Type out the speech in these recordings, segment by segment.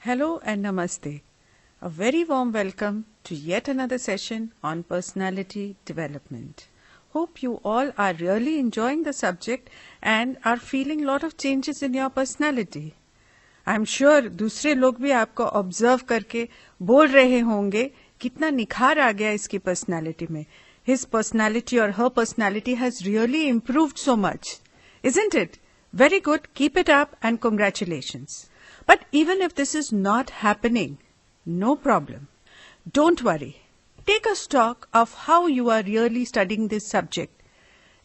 Hello and Namaste. A very warm welcome to yet another session on personality development. Hope you all are really enjoying the subject and are feeling lot of changes in your personality. I'm sure दूसरे लोग भी आपको observe करके बोल रहे होंगे कितना निखार आ गया इसकी पर्सनालिटी में. His personality or her personality has really improved so much. Isn't it? Very good. Keep it up and congratulations. But even if this is not happening, no problem. Don't worry. Take a stock of how you are really studying this subject.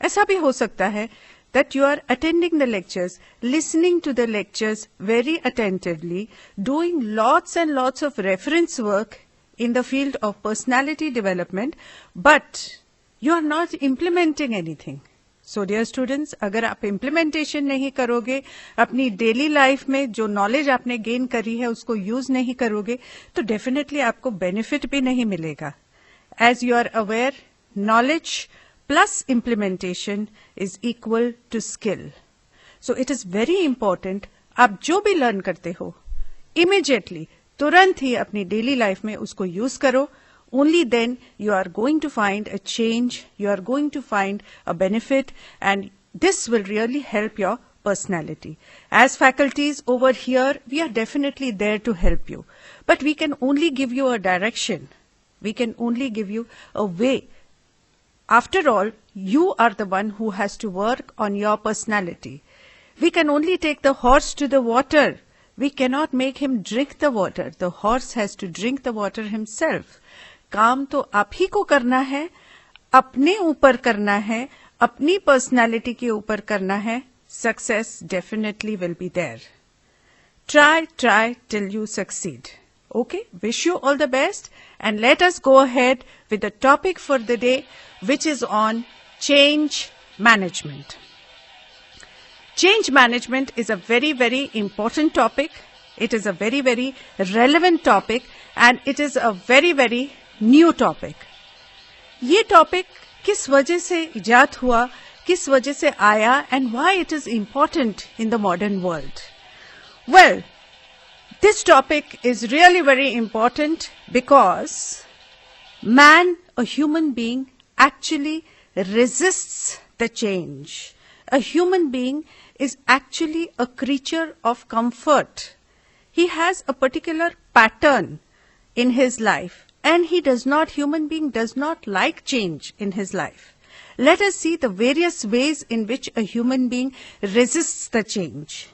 ऐसा भी हो सकता है that you are attending the lectures, listening to the lectures very attentively, doing lots and lots of reference work in the field of personality development, but you are not implementing anything. So dear students, अगर आप implementation नहीं करोगे, अपनी daily life में जो knowledge आपने gain करी है उसको use नहीं करोगे, तो definitely आपको benefit भी नहीं मिलेगा. As you are aware, knowledge plus implementation is equal to skill. So it is very important, आप जो भी learn करते हो, immediately, तुरंत ही अपनी daily life में उसको use करो. Only then you are going to find a change, you are going to find a benefit, and this will really help your personality. As faculties over here, we are definitely there to help you. But we can only give you a direction. We can only give you a way. After all, you are the one who has to work on your personality. We can only take the horse to the water. We cannot make him drink the water. The horse has to drink the water himself. काम तो आप ही को करना है, अपने ऊपर करना है, अपनी पर्सनालिटी के ऊपर करना है. Success definitely will be there. Try till you succeed. Okay, wish you all the best and let us go ahead with the topic for the day, which is on change management. Change management is a very, very important topic. It is a very, very relevant topic and it is a very, very new topic. ये topic किस वजह से इजाद हुआ, किस वजह से आया and why it is important in the modern world? Well, this topic is really very important because man, a human being, actually resists the change. A human being is actually a creature of comfort. He has a particular pattern in his life. And human being does not like change in his life. Let us see the various ways in which a human being resists the change.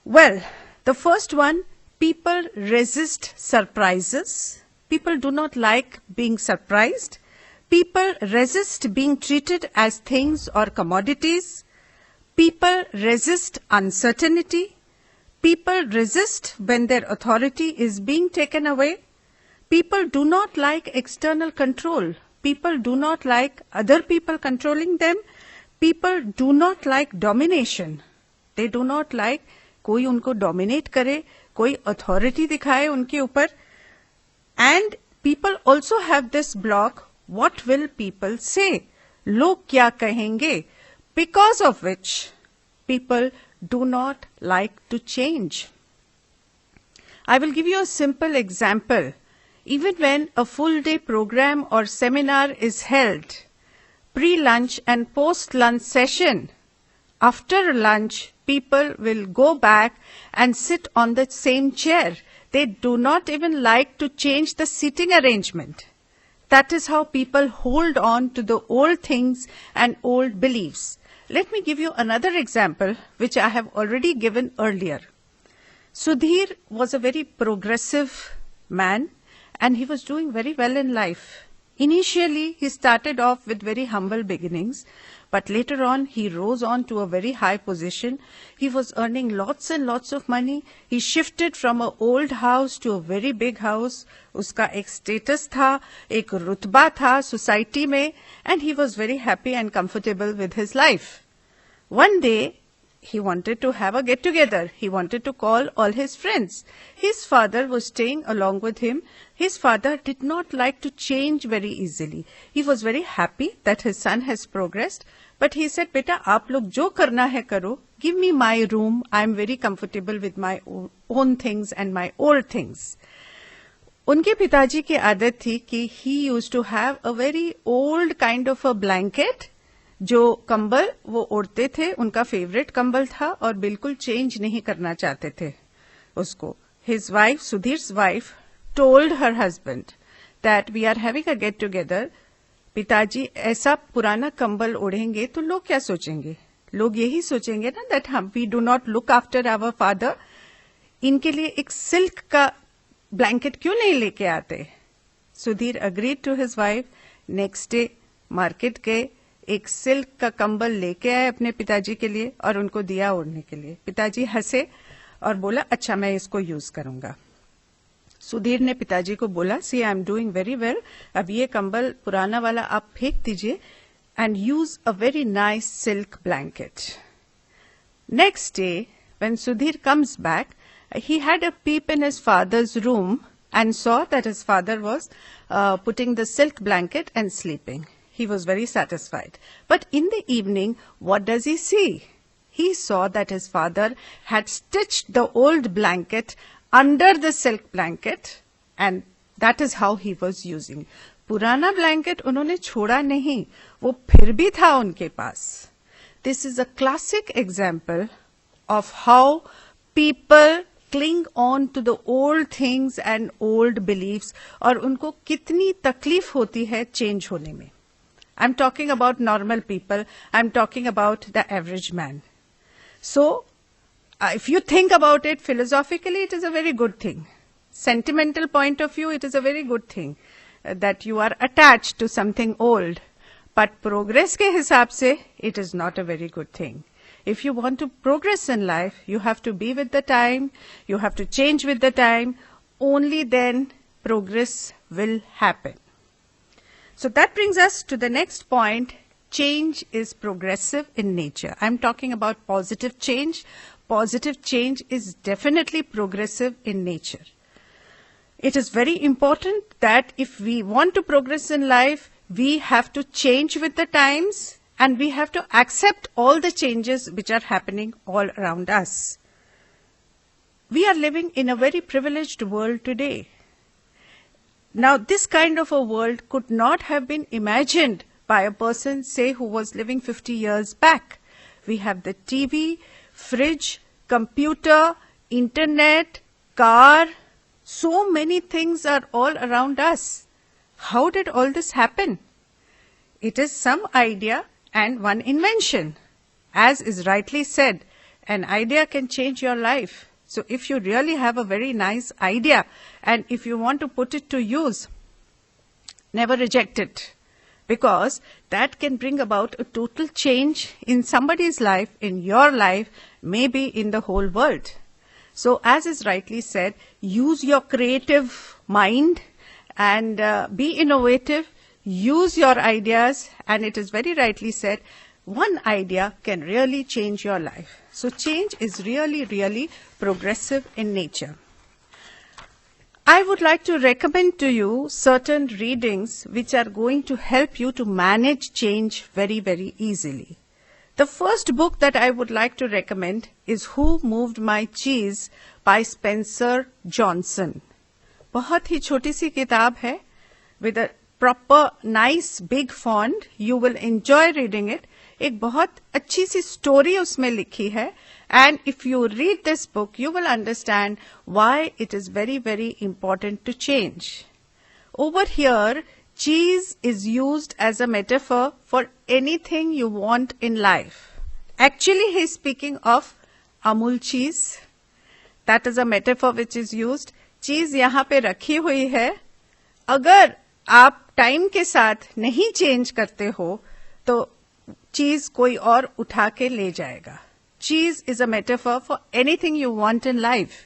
Well, the first one, people resist surprises. People do not like being surprised. People resist being treated as things or commodities. People resist uncertainty. People resist when their authority is being taken away. People do not like external control. People do not like other people controlling them. People do not like domination. They do not like कोई उनको dominate करे, कोई authority दिखाए उनके ऊपर. And people also have this block, what will people say? लोग क्या कहेंगे? Because of which people do not like to change. I will give you a simple example. Even when a full-day program or seminar is held, pre-lunch and post-lunch session, after lunch, people will go back and sit on the same chair. They do not even like to change the seating arrangement. That is how people hold on to the old things and old beliefs. Let me give you another example, which I have already given earlier. Sudhir was a very progressive man, and he was doing very well in life. Initially, he started off with very humble beginnings, but later on, he rose on to a very high position. He was earning lots and lots of money. He shifted from an old house to a very big house. Uska ek status tha, ek rutba tha society mein, and he was very happy and comfortable with his life. One day, he wanted to have a get-together. He wanted to call all his friends. His father was staying along with him. His father did not like to change very easily. He was very happy that his son has progressed. But he said, "Beta, aap log jo karna hai karo. Give me my room. I am very comfortable with my own things and my old things." उनके पिताजी की आदत थी कि he used to have a very old kind of a blanket, जो कंबल वो ओढ़ते थे, उनका फेवरेट कंबल था और बिल्कुल चेंज नहीं करना चाहते थे उसको. His wife, Sudhir's wife, told her husband that we are having a get together. पिताजी ऐसा पुराना कंबल ओढ़ेंगे तो लोग क्या सोचेंगे? लोग यही सोचेंगे ना that हम we do not look after our father. इनके लिए एक सिल्क का ब्लैंकेट क्यों नहीं लेके आते? Sudhir agreed to his wife. Next day market गए, एक सिल्क का कंबल लेके आए अपने पिताजी के लिए और उनको दिया ओढ़ने के लिए. पिताजी हंसे और बोला, अच्छा मैं इसको यूज करूंगा. सुधीर ने पिताजी को बोला, see I am doing very well, अब ये कंबल पुराना वाला आप फेंक दीजिए and use a very nice silk blanket. Next day when Sudhir comes back, he had a peep in his father's room and saw that his father was putting the silk blanket and sleeping. He was very satisfied. But in the evening, what does he see? He saw that his father had stitched the old blanket under the silk blanket, and that is how he was using. पुराना blanket उन्होंने छोड़ा नहीं, वो फिर भी था उनके पास. This is a classic example of how people cling on to the old things and old beliefs और उनको कितनी तकलीफ होती है चेंज होने में. I'm talking about normal people. I'm talking about the average man. So, if you think about it philosophically, it is a very good thing. Sentimental point of view, it is a very good thing that you are attached to something old. But progress के हिसाब से, it is not a very good thing. If you want to progress in life, you have to be with the time, you have to change with the time, only then progress will happen. So that brings us to the next point. Change is progressive in nature. I'm talking about positive change. Positive change is definitely progressive in nature. It is very important that if we want to progress in life, we have to change with the times, and we have to accept all the changes which are happening all around us. We are living in a very privileged world today. Now, this kind of a world could not have been imagined by a person, say, who was living 50 years back. We have the TV, fridge, computer, internet, car. So many things are all around us. How did all this happen? It is some idea and one invention. As is rightly said, an idea can change your life. So if you really have a very nice idea and if you want to put it to use, never reject it, because that can bring about a total change in somebody's life, in your life, maybe in the whole world. So as is rightly said, use your creative mind and be innovative. Use your ideas, and it is very rightly said, one idea can really change your life. So change is really, really progressive in nature. I would like to recommend to you certain readings which are going to help you to manage change very, very easily. The first book that I would like to recommend is Who Moved My Cheese by Spencer Johnson. बहुत ही छोटी सी किताब है, with a proper nice big font. You will enjoy reading it. एक बहुत अच्छी सी story उसमें लिखी है, and if you read this book, you will understand why it is very, very important to change. Over here, cheese is used as a metaphor for anything you want in life. Actually, he is speaking of Amul cheese. That is a metaphor which is used. चीज यहाँ पे रखी हुई है, अगर आप time के साथ नहीं चेंज करते हो तो चीज कोई और उठा के ले जाएगा. Cheese is a metaphor for anything you want in life.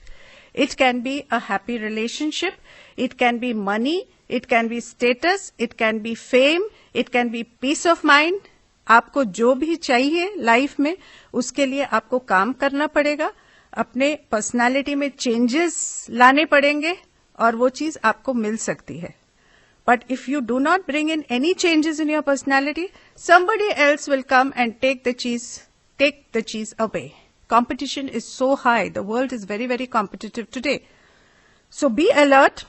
It can be a happy relationship, it can be money, it can be status, it can be fame, it can be peace of mind. आपको जो भी चाहिए life में, उसके लिए आपको काम करना पड़ेगा, अपने पर्सनालिटी में चेंजेस लाने पड़ेंगे और वो चीज आपको मिल सकती है. But if you do not bring in any changes in your personality, somebody else will come and take the cheese away. Competition is so high. The world is very, very competitive today. So be alert.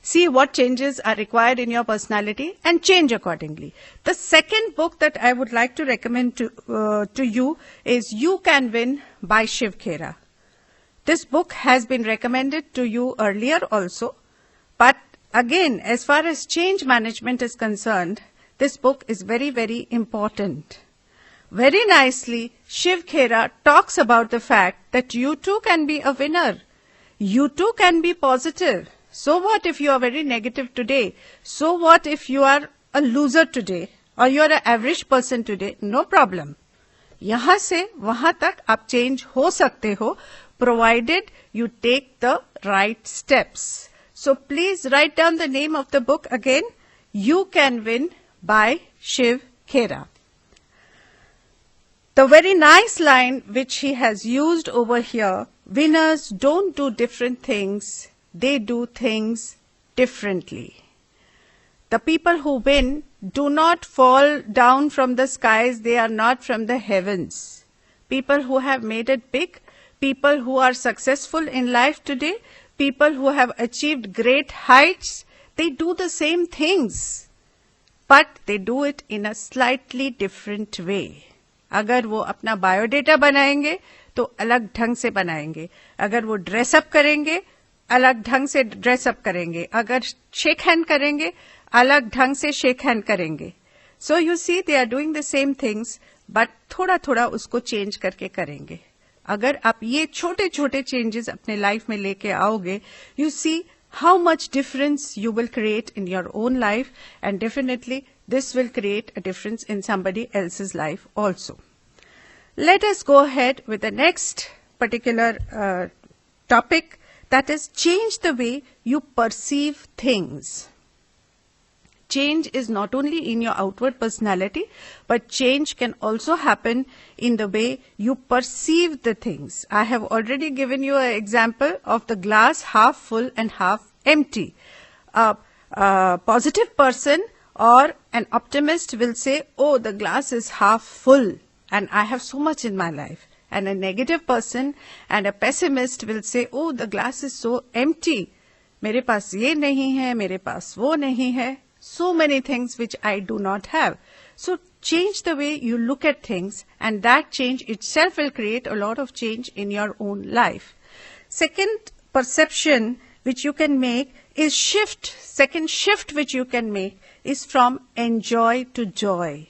See what changes are required in your personality and change accordingly. The second book that I would like to recommend to you is You Can Win by Shiv Khera. This book has been recommended to you earlier also, but again, as far as change management is concerned, this book is very, very important. Very nicely, Shiv Khera talks about the fact that you too can be a winner. You too can be positive. So what if you are very negative today? So what if you are a loser today? Or you are an average person today? No problem. यहाँ से वहाँ तक आप change हो सकते हो, provided you take the right steps. So please write down the name of the book again, You Can Win by Shiv Khera. The very nice line which he has used over here, winners don't do different things, they do things differently. The people who win do not fall down from the skies, they are not from the heavens. People who have made it big, people who are successful in life today, people who have achieved great heights, they do the same things, but they do it in a slightly different way. अगर वो अपना biodata बनाएंगे तो अलग ढंग से बनाएंगे, अगर वो ड्रेसअप करेंगे अलग ढंग से ड्रेसअप करेंगे, अगर शेक हैंड करेंगे अलग ढंग से शेक हैंड करेंगे. So you see they are doing the same things, but थोड़ा थोड़ा उसको चेंज करके करेंगे. अगर आप ये छोटे छोटे चेंजेस अपने लाइफ में लेके आओगे, you see how much difference you will create in your own life, and definitely this will create a difference in somebody else's life also. Let us go ahead with the next particular topic, that is change the way you perceive things. Change is not only in your outward personality, but change can also happen in the way you perceive the things. I have already given you an example of the glass half full and half empty. A positive person or an optimist will say, oh, the glass is half full and I have so much in my life. And a negative person and a pessimist will say, oh, the glass is so empty. मेरे पास ये नहीं है, मेरे पास वो नहीं है. So many things which I do not have. So change the way you look at things, and that change itself will create a lot of change in your own life. Second perception which you can make is shift. Second shift which you can make is from enjoy to joy.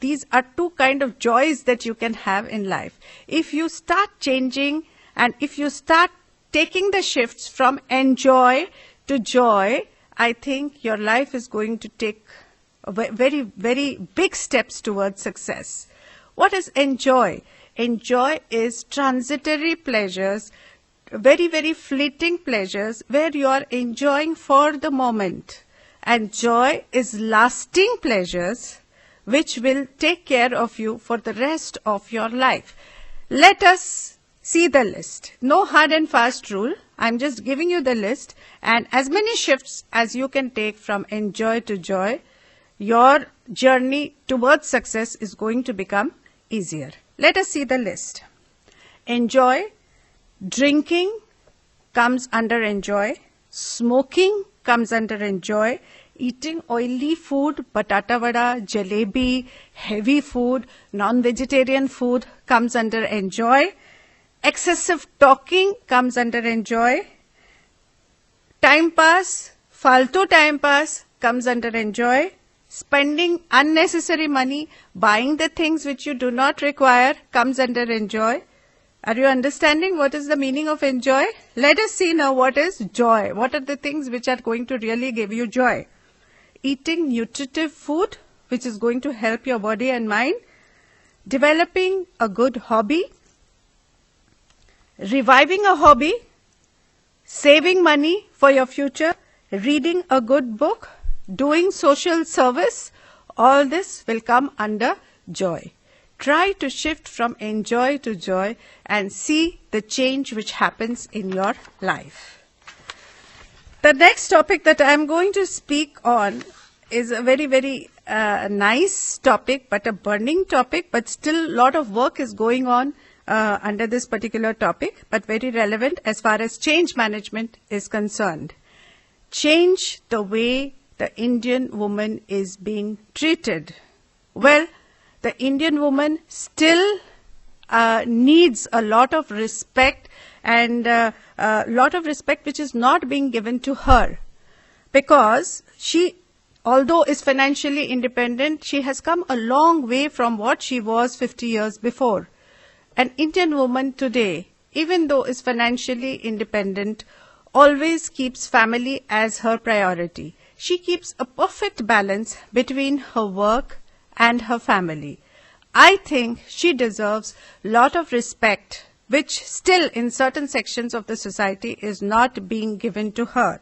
These are two kind of joys that you can have in life. If you start changing and if you start taking the shifts from enjoy to joy, I think your life is going to take very, very big steps towards success. What is enjoy? Enjoy is transitory pleasures, very, very fleeting pleasures where you are enjoying for the moment. And joy is lasting pleasures which will take care of you for the rest of your life. Let us see the list. No hard and fast rule. I'm just giving you the list, and as many shifts as you can take from enjoy to joy, your journey towards success is going to become easier. Let us see the list. Enjoy. Drinking comes under enjoy. Smoking comes under enjoy. Eating oily food, patata vada, jalebi, heavy food, non-vegetarian food comes under enjoy. Excessive talking comes under enjoy. Time pass, faltu time pass comes under enjoy. Spending unnecessary money, buying the things which you do not require comes under enjoy. Are you understanding what is the meaning of enjoy? Let us see now what is joy. What are the things which are going to really give you joy? Eating nutritive food which is going to help your body and mind. Developing a good hobby. Reviving a hobby, saving money for your future, reading a good book, doing social service, all this will come under joy. Try to shift from enjoy to joy and see the change which happens in your life. The next topic that I am going to speak on is a very, very nice topic, but a burning topic, but still a lot of work is going on under this particular topic, but very relevant as far as change management is concerned. Change the way the Indian woman is being treated. Well, the Indian woman still needs a lot of respect, and a lot of respect which is not being given to her, because she, although is financially independent, she has come a long way from what she was 50 years before. An Indian woman today, even though is financially independent, always keeps family as her priority. She keeps a perfect balance between her work and her family. I think she deserves a lot of respect, which still in certain sections of the society is not being given to her.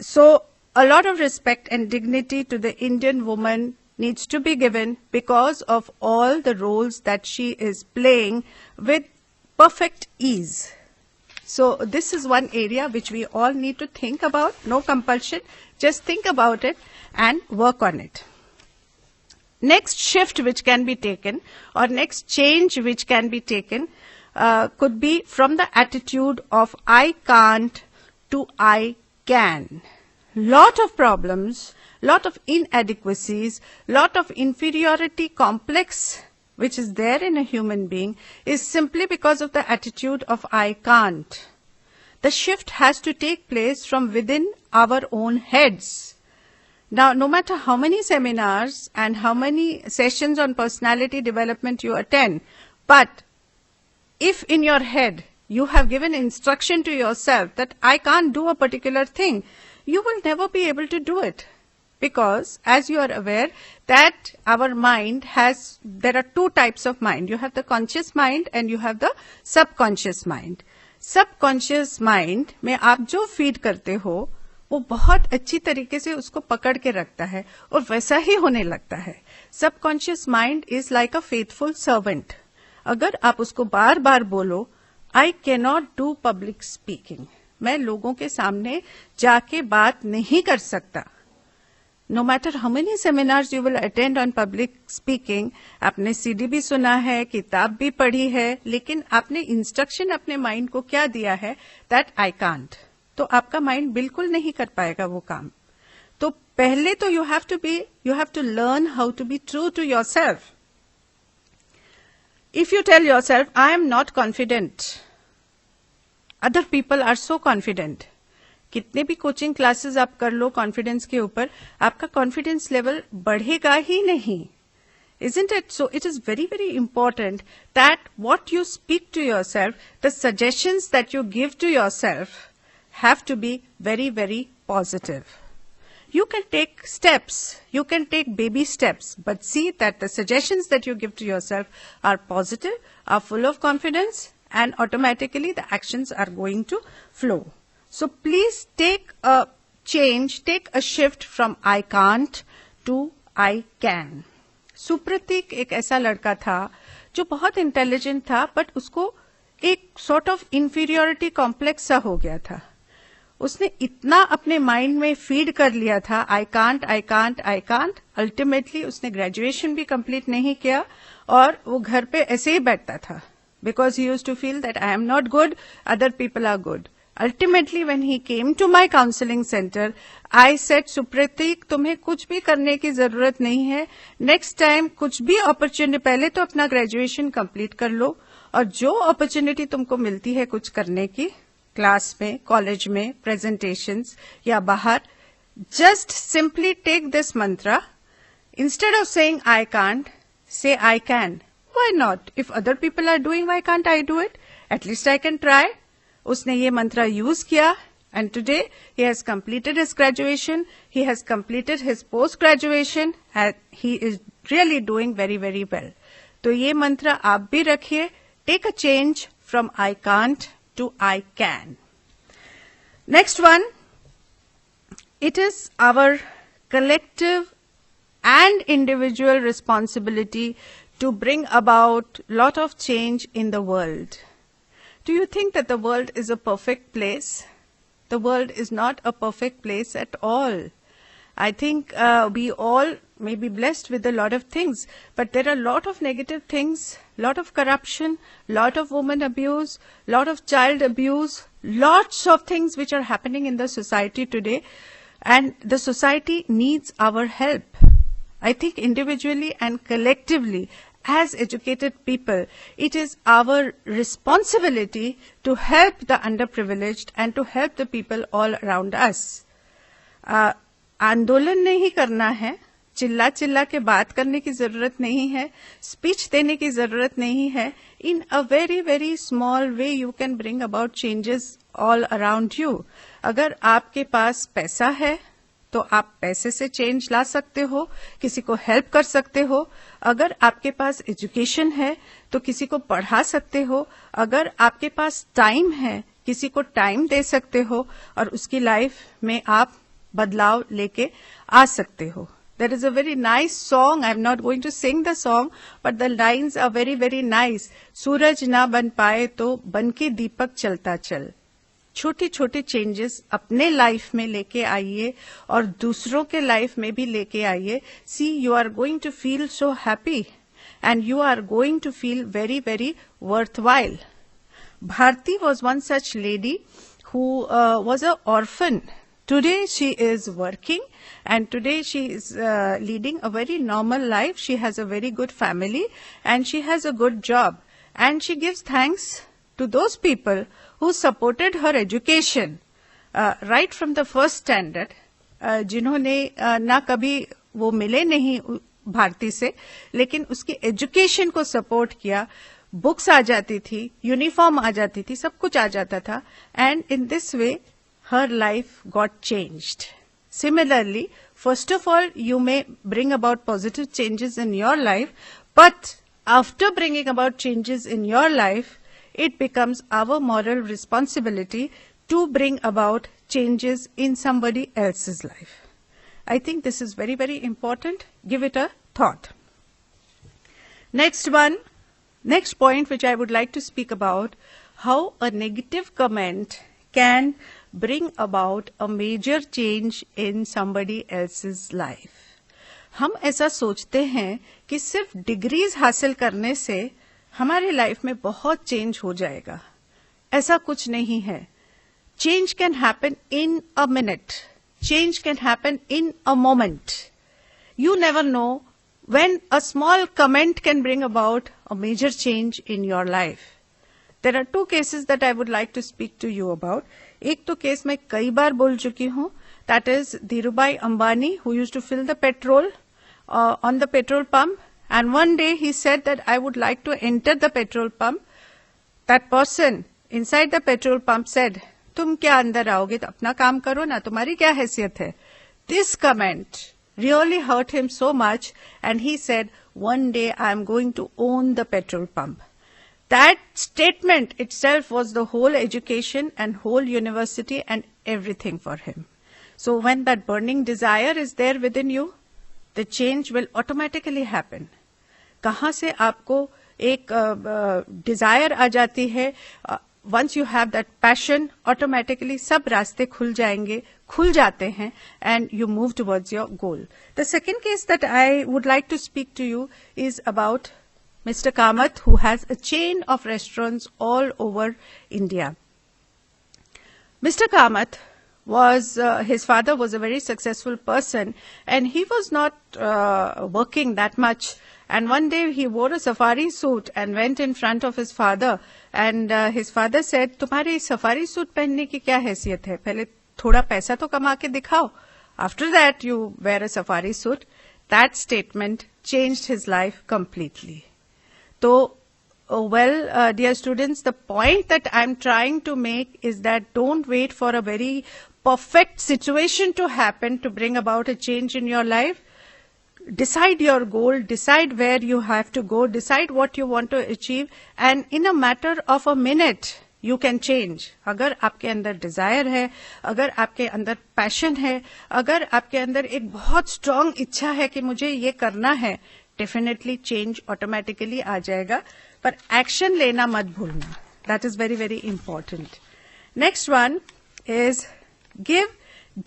So, a lot of respect and dignity to the Indian woman needs to be given because of all the roles that she is playing with perfect ease. So, this is one area which we all need to think about. No compulsion, just think about it and work on it. Next shift which can be taken, or next change which can be taken, could be from the attitude of I can't to I can. Lot of problems, lot of inadequacies, lot of inferiority complex which is there in a human being is simply because of the attitude of I can't. The shift has to take place from within our own heads. Now, no matter how many seminars and how many sessions on personality development you attend, but if in your head you have given instruction to yourself that I can't do a particular thing, you will never be able to do it. Because as you are aware that our mind has, there are two types of mind. You have the conscious mind and you have the subconscious mind. Subconscious mind में आप जो feed करते हो वो बहुत अच्छी तरीके से उसको पकड़ के रखता है और वैसा ही होने लगता है. Subconscious mind is like a faithful servant. अगर आप उसको बार बार बोलो I cannot do public speaking, मैं लोगों के सामने जाके बात नहीं कर सकता. No matter how many seminars you will attend on public speaking, आपने CD भी सुना है, किताब भी पढ़ी है, लेकिन आपने इंस्ट्रक्शन अपने माइंड को क्या दिया है that I can't. तो आपका माइंड बिल्कुल नहीं कर पाएगा वो काम. तो पहले तो you have to learn how to be true to yourself. If you tell yourself, I am not confident, other people are so confident. कितने भी कोचिंग क्लासेस आप कर लो कॉन्फिडेंस के ऊपर, आपका कॉन्फिडेंस लेवल बढ़ेगा ही नहीं. Isn't it? So it is very, very important that what you speak to yourself, the suggestions that you give to yourself have to be very, very positive. You can take steps, you can take baby steps, but see that the suggestions that you give to yourself are positive, are full of confidence, and automatically the actions are going to flow. So please take a change, take a shift from I can't to I can. Supratik एक ऐसा लड़का था जो बहुत intelligent था, but उसको एक sort of inferiority complex सा हो गया था. उसने इतना अपने माइंड में फीड कर लिया था I can't I can't I can't. Ultimately उसने ग्रेजुएशन भी कंप्लीट नहीं किया और वो घर पे ऐसे ही बैठता था, because he used to feel that I am not good, other people are good. Ultimately, when he came to my counseling center, I said, Supratik तुम्हें कुछ भी करने की जरूरत नहीं है. नेक्स्ट टाइम कुछ भी अपॉर्चुनिटी, पहले तो अपना ग्रेजुएशन कंप्लीट कर लो और जो अपॉर्चुनिटी तुमको मिलती है कुछ करने की, क्लास में, कॉलेज में, प्रेजेंटेशंस या बाहर, just simply take this mantra. Instead of saying I can't, say I can. Why not? If other people are doing, why can't I do it? At least I can try. उसने ये मंत्र use किया and today he has completed his graduation, he has completed his post graduation and he is really doing very, very well. तो ये मंत्र आप भी रखिए. Take a change from I can't to I can. Next one, it is our collective and individual responsibility to bring about lot of change in the world. Do you think that the world is a perfect place? The world is not a perfect place at all. I think we all may be blessed with a lot of things, but there are a lot of negative things, lot of corruption, lot of woman abuse, lot of child abuse, lots of things which are happening in the society today, and the society needs our help. I think individually and collectively, as educated people, it is our responsibility to help the underprivileged and to help the people all around us. आंदोलन नहीं करना है, चिल्ला चिल्ला के बात करने की जरूरत नहीं है, स्पीच देने की जरूरत नहीं है. In a very very small way you can bring about changes all around you. अगर आपके पास पैसा है तो आप पैसे से चेंज ला सकते हो, किसी को हेल्प कर सकते हो. अगर आपके पास एजुकेशन है तो किसी को पढ़ा सकते हो. अगर आपके पास टाइम है, किसी को टाइम दे सकते हो और उसकी लाइफ में आप बदलाव लेके आ सकते हो. There is a very nice song. I'm not going to sing the song, but the lines are very very nice. सूरज ना बन पाए तो बन के दीपक चलता चल. छोटी छोटी चेंजेस अपने लाइफ में लेके आइए और दूसरों के लाइफ में भी लेके आइए. See you are going to feel so happy and you are going to feel very very worthwhile. Bharti was one such lady who was a orphan. Today she is working and today she is leading a very normal life. She has a very good family and she has a good job. And she gives thanks to those people who supported her education right from the first standard. जिन्होंने ना कभी वो मिले नहीं भारती से, लेकिन उसकी education को सपोर्ट किया. बुक्स आ जाती थी, यूनिफॉर्म आ जाती थी, सब कुछ आ जाता था. And in this way her life got changed. Similarly, first of all, you may bring about positive changes in your life, but after bringing about changes in your life, it becomes our moral responsibility to bring about changes in somebody else's life. I think this is very, very important. Give it a thought. Next point which I would like to speak about, how a negative comment can bring about a major change in somebody else's life. हम ऐसा सोचते हैं कि सिर्फ degrees हासिल करने से हमारे लाइफ में बहुत चेंज हो जाएगा. ऐसा कुछ नहीं है. Change can happen in a minute. Change can happen in a moment. You never know when a small comment can bring about a major change in your life. There are two cases that I would like to speak to you about. एक तो case मैं कई बार बोल चुकी हूँ, that is Dhirubhai Ambani, who used to fill the petrol on the petrol pump, and one day he said that I would like to enter the petrol pump. That person inside the petrol pump said, तुम क्या अंदर आओगे, तो अपना काम करो ना, तुम्हारी क्या हैसियत है. This comment really hurt him so much, and he said, one day I am going to own the petrol pump. That statement itself was the whole education and whole university and everything for him. So when that burning desire is there within you, the change will automatically happen. कहाँ से आपको एक desire आ जाती है, once you have that passion, automatically सब रास्ते खुल जाते हैं, and you move towards your goal. The second case that I would like to speak to you is about Mr. Kamath, who has a chain of restaurants all over India. Mr. Kamath his father was a very successful person, and he was not working that much. And one day he wore a safari suit and went in front of his father, and his father said, तुम्हारी safari suit पहनने की क्या हैसियत है, पहले थोड़ा पैसा तो कमा के दिखाओ. After that you wear a safari suit. That statement changed his life completely. So, dear students, the point that I'm trying to make is that don't wait for a very perfect situation to happen to bring about a change in your life. Decide your goal, decide where you have to go, decide what you want to achieve, and in a matter of a minute, you can change. अगर आपके अंदर desire है, अगर आपके अंदर passion है, अगर आपके अंदर एक बहुत strong इच्छा है कि मुझे ये करना है, definitely change automatically आ जाएगा. पर action लेना मत भूलना. That is very, very important. Next one is give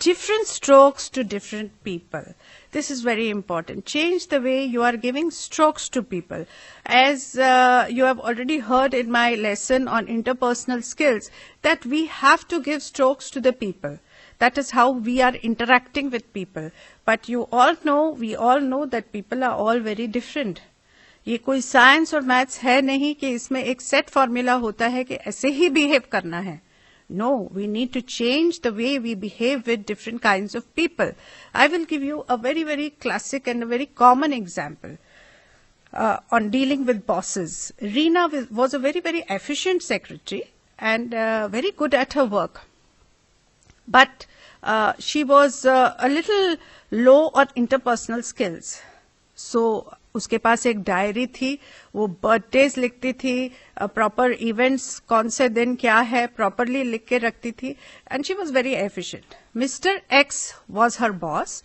different strokes to different people. This is very important. Change the way you are giving strokes to people. As you have already heard in my lesson on interpersonal skills, that we have to give strokes to the people. That is how we are interacting with people. But you all know, we all know that people are all very different. ये कोई science और maths है नहीं कि इसमें एक set formula होता है कि ऐसे ही बिहेव करना है. No, we need to change the way we behave with different kinds of people. I will give you a very, very classic and a very common example on dealing with bosses. Reena was a very, very efficient secretary and very good at her work. But she was a little low on interpersonal skills. So, उसके पास एक diary थी, वो birthdays लिखती थी, proper events कौन से दिन क्या है प्रॉपरली लिख के रखती थी, and she was very efficient. Mister x was her boss.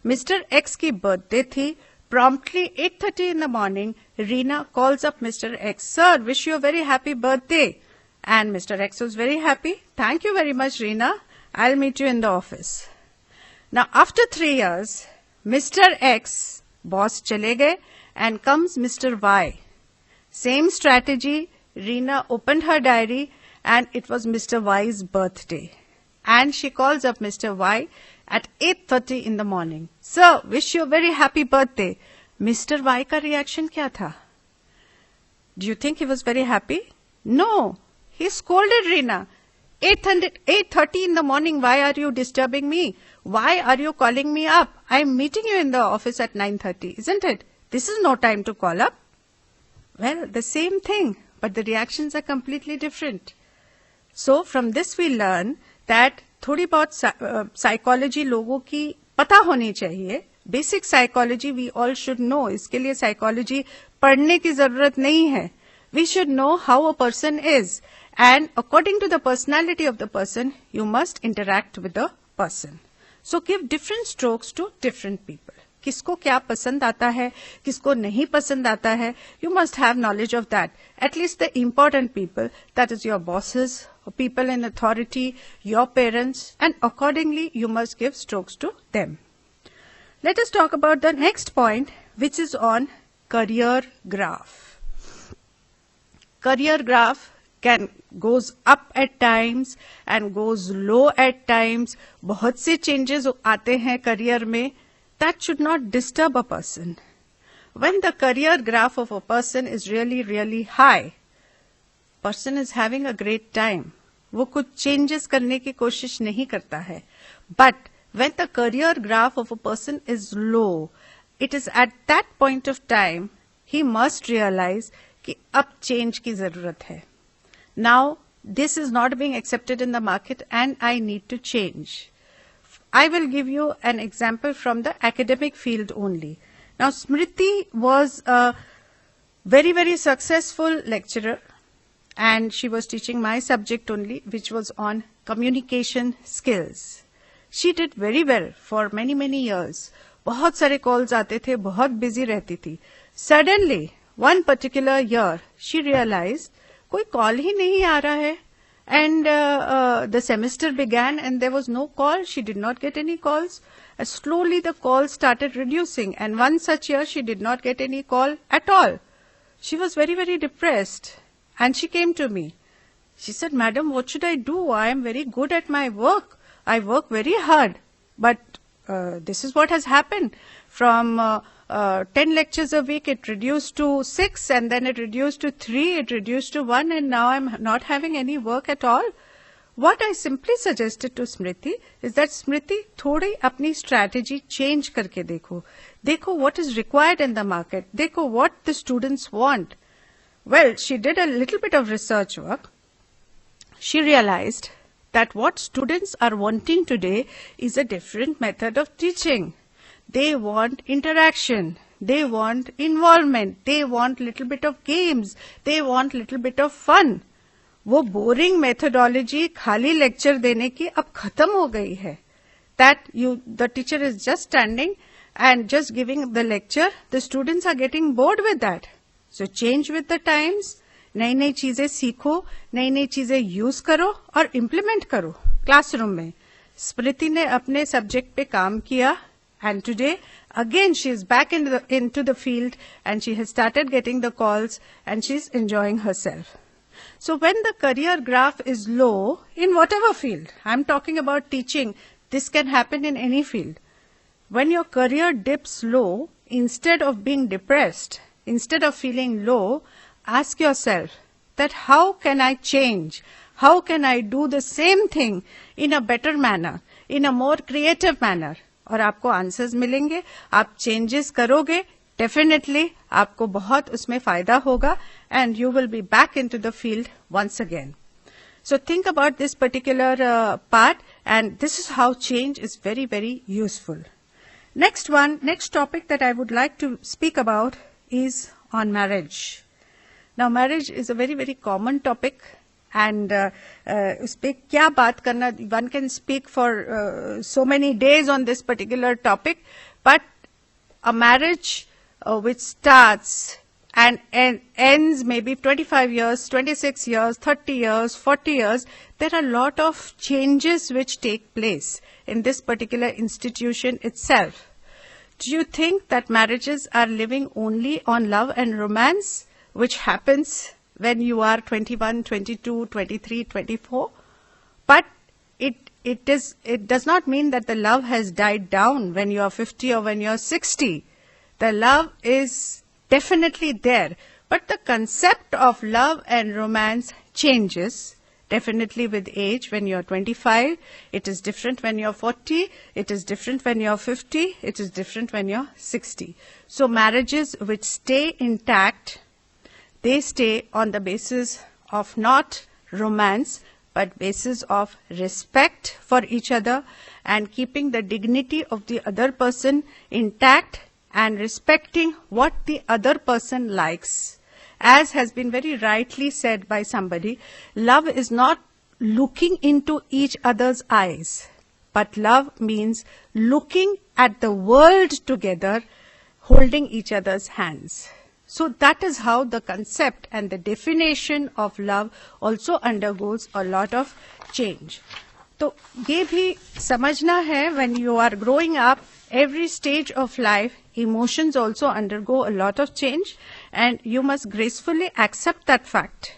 Mister x की बर्थडे थी. Promptly 8:30 in the morning, Reena calls up Mr. X. Sir, wish you a very happy birthday. And Mr. X was very happy. Thank you very much, Reena. I'll meet you in the office. Now, after 3 years, Mr. X, boss चले गए, and comes Mr. Y. Same strategy. Reena opened her diary and it was Mr. Y's birthday. And she calls up Mr. Y at 8:30 in the morning. Sir, wish you a very happy birthday. Mr. Y का reaction क्या था? Do you think he was very happy? No. He scolded Reena. 8:30 in the morning, why are you disturbing me? Why are you calling me up? I'm meeting you in the office at 9:30, isn't it? This is no time to call up. Well, the same thing, but the reactions are completely different. So, from this we learn that थोड़ी बहुत psychology लोगों की पता होनी चाहिए. Basic psychology we all should know. इसके लिए psychology पढ़ने की जरूरत नहीं है. We should know how a person is. And according to the personality of the person, you must interact with the person. So give different strokes to different people. किसको क्या पसंद आता है, किसको नहीं पसंद आता है, you must have knowledge of that. At least the important people, that is your bosses, or people in authority, your parents, and accordingly you must give strokes to them. Let us talk about the next point, which is on career graph. Career graph goes up at times and goes low at times. बहुत से changes आते हैं career में. That should not disturb a person. When the career graph of a person is really, really high, person is having a great time. वो कुछ changes करने की कोशिश नहीं करता है. But when the career graph of a person is low, it is at that point of time he must realize कि अब change की जरूरत है. Now, this is not being accepted in the market and I need to change. I will give you an example from the academic field only. Now, Smriti was a very, very successful lecturer and she was teaching my subject only, which was on communication skills. She did very well for many, many years. बहुत सारे calls आते थे, बहुत busy रहती थी. Suddenly, one particular year, she realized कोई call ही नहीं आ रहा है. And the semester began and there was no call. She did not get any calls. Slowly the calls started reducing. And one such year she did not get any call at all. She was very, very depressed. And she came to me. She said, Madam, what should I do? I am very good at my work. I work very hard. But this is what has happened. From 10 lectures a week, it reduced to 6, and then it reduced to 3, it reduced to 1, and now I'm not having any work at all. What I simply suggested to Smriti is that Smriti, थोड़ी अपनी strategy change करके देखो. देखो what is required in the market. देखो what the students want. Well, she did a little bit of research work. She realized that what students are wanting today is a different method of teaching. They want interaction. They want involvement. They want little bit of games. They want little bit of fun. वो boring methodology खाली lecture देने की अब खत्म हो गई है. That the teacher is just standing and just giving the lecture. The students are getting bored with that. So change with the times. नई नई चीजें सीखो, नई नई चीजें यूज करो और इम्प्लीमेंट करो क्लासरूम में. स्मृति ने अपने सब्जेक्ट पे काम किया and today again she is back into the field and she has started getting the calls and she is enjoying herself. So when the career graph is low in whatever field, I'm talking about teaching, this can happen in any field. When your career dips low, instead of being depressed, instead of feeling low, ask yourself that how can I change? How can I do the same thing in a better manner, in a more creative manner? और आपको answers मिलेंगे. आप changes करोगे, definitely आपको बहुत उसमें फायदा होगा and you will be back into the field once again. So think about this particular part, and this is how change is very, very useful. Next topic that I would like to speak about is on marriage. Now, marriage is a very, very common topic, and उस पे क्या बात करना, one can speak for so many days on this particular topic, but a marriage which starts and ends maybe 25 years, 26 years, 30 years, 40 years, there are a lot of changes which take place in this particular institution itself. Do you think that marriages are living only on love and romance, which happens when you are 21, 22, 23, 24? But it does not mean that the love has died down when you are 50 or when you are 60. The love is definitely there, but the concept of love and romance changes definitely with age. When you're 25, it is different when you're 40, it is different when you're 50, it is different when you're 60. So marriages which stay intact, they stay on the basis of not romance, but basis of respect for each other and keeping the dignity of the other person intact and respecting what the other person likes. As has been very rightly said by somebody, love is not looking into each other's eyes, but love means looking at the world together, holding each other's hands. So that is how the concept and the definition of love also undergoes a lot of change. तो ये भी समझना है, when you are growing up, every stage of life, emotions also undergo a lot of change, and you must gracefully accept that fact.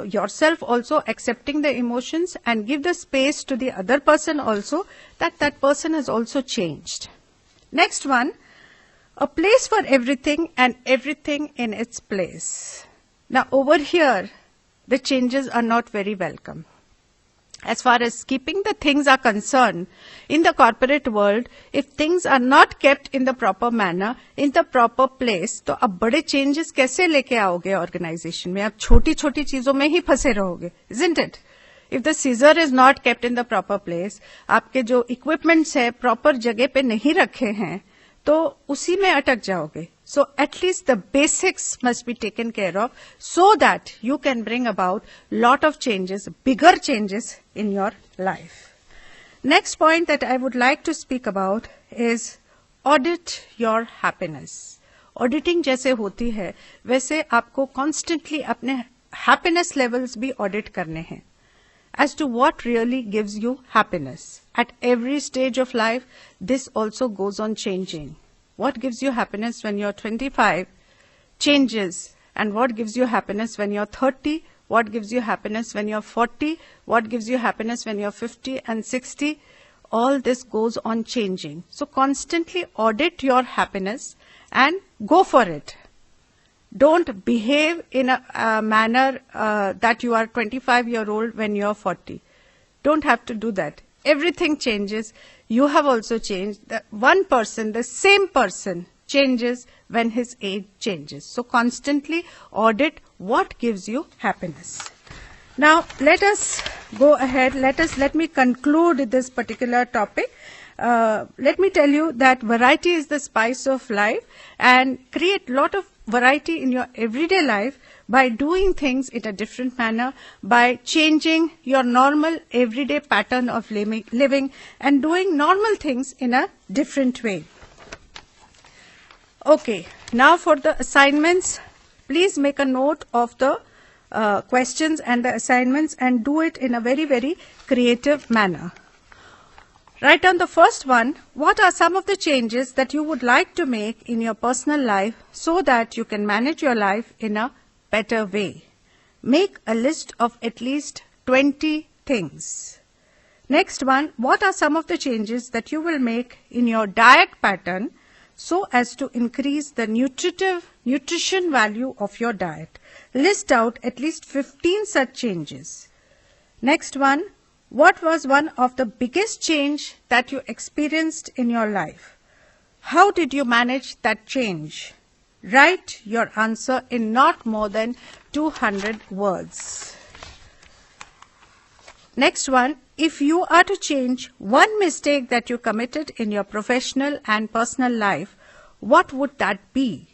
Yourself also accepting the emotions and give the space to the other person also that that person has also changed. Next one, a place for everything and everything in its place. Now over here, the changes are not very welcome. As far as keeping the things are concerned, in the corporate world, if things are not kept in the proper manner, in the proper place, तो अब बड़े changes कैसे लेके आओगे organization में? आप छोटी छोटी चीजों में ही फंसे रहोगे, isn't it? If the scissor is not kept in the proper place, आपके जो equipments है proper जगह पे नहीं रखे हैं, तो उसी में अटक जाओगे. So at least the basics must be taken care of so that you can bring about lot of changes, bigger changes in your life. Next point that I would like to speak about is audit your happiness. Auditing जैसे होती है, वैसे आपको constantly अपने happiness levels भी audit करने हैं. As to what really gives you happiness. At every stage of life, this also goes on changing. What gives you happiness when you're 25 changes, and what gives you happiness when you're 30, what gives you happiness when you're 40, what gives you happiness when you're 50 and 60, all this goes on changing. So constantly audit your happiness and go for it. Don't behave in a manner that you are 25-year-old when you're 40. Don't have to do that. Everything changes. You have also changed. The one person, the same person, changes when his age changes. So constantly audit what gives you happiness. Now let us go ahead. Let me conclude this particular topic. Let me tell you that variety is the spice of life, and create lot of variety in your everyday life by doing things in a different manner, by changing your normal everyday pattern of living and doing normal things in a different way. Okay, now for the assignments, please make a note of the questions and the assignments and do it in a very, very creative manner. Write down the first one. What are some of the changes that you would like to make in your personal life so that you can manage your life in a better way? Make a list of at least 20 things. Next one, what are some of the changes that you will make in your diet pattern so as to increase the nutrition value of your diet? List out at least 15 such changes. Next one, what was one of the biggest change that you experienced in your life? How did you manage that change? Write your answer in not more than 200 words. Next one, if you are to change one mistake that you committed in your professional and personal life, what would that be?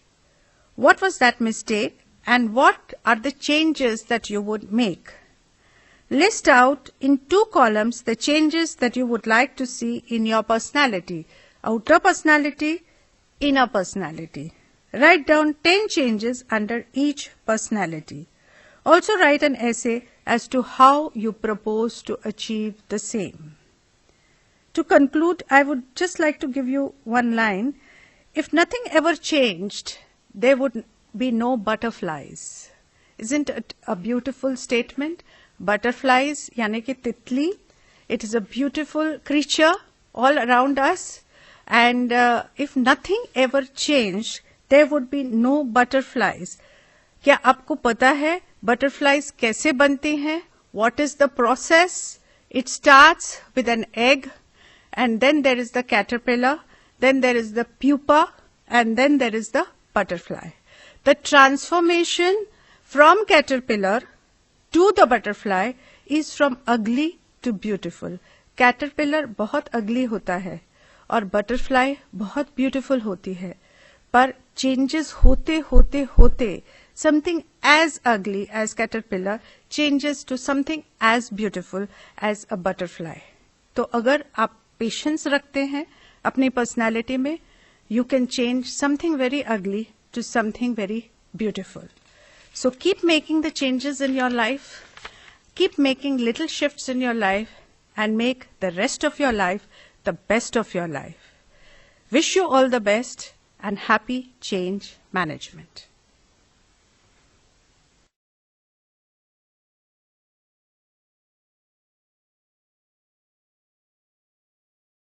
What was that mistake and what are the changes that you would make? List out in 2 columns the changes that you would like to see in your personality, outer personality, inner personality. Write down 10 changes under each personality. Also write an essay as to how you propose to achieve the same. To conclude, I would just like to give you one line. If nothing ever changed, there would be no butterflies. Isn't it a beautiful statement? Butterflies, yani ki titli. It is a beautiful creature all around us. And if nothing ever changed, there would be no butterflies. क्या आपको पता है butterflies कैसे बनते हैं? What is the process? It starts with an egg, and then there is the caterpillar, then there is the pupa, and then there is the butterfly. The transformation from caterpillar to the butterfly is from ugly to beautiful. Caterpillar बहुत ugly होता है और butterfly बहुत beautiful होती है. पर changes होते होते होते something as ugly as caterpillar changes to something as beautiful as a butterfly. तो अगर आप patience रखते हैं अपनी personality में, you can change something very ugly to something very beautiful. So keep making the changes in your life, keep making little shifts in your life and make the rest of your life the best of your life. Wish you all the best and happy change management.